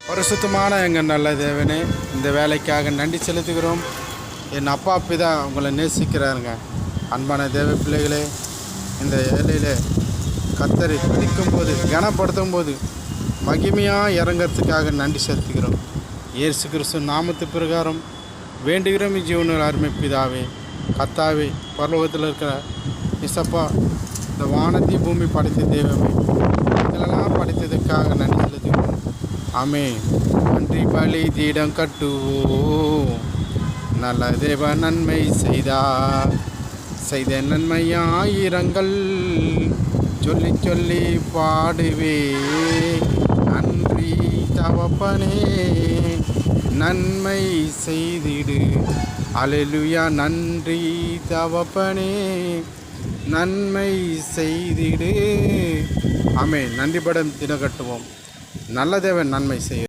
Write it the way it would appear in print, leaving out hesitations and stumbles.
பரிசுத்தமான எங்கள் நல்ல தேவனே, இந்த வேலைக்காக நன்றி செலுத்துகிறோம். என் அப்பா பிதா உங்களை நேசிக்கிறாருங்க. அன்பான தேவ பிள்ளைகளே, இந்த வேலையில் கர்த்தரை துதிக்கும் போது, கனப்படுத்தும் போது மகிமையாக இறங்கிறதுக்காக நன்றி செலுத்துகிறோம். இயேசு கிறிஸ்து நாமத்து பிரகாரம் வேண்டுகிறோம். ஜீவனில் அருமை பிதாவே, கர்த்தாவே, பரலோகத்தில் இருக்கிற இசப்பா, இந்த வானத்தி பூமி படைத்த தெய்வமே, இதெல்லாம் படைத்ததுக்காக நன்றி செலுத்துகிறோம். ஆமே. நன்றி பலி தீடம் கட்டுவோம். நல்ல தேவ நன்மை செய்த நன்மை ஆயிரங்கள் சொல்லி சொல்லி பாடுவே. நன்றி தகப்பனே, நன்மை செய்திடு. அல்லேலூயா. நன்றி தகப்பனே, நன்மை செய்திடு. ஆமே. நன்றி படம் தினம் கட்டுவோம். நல்ல தேவன் நன்மை செய்ய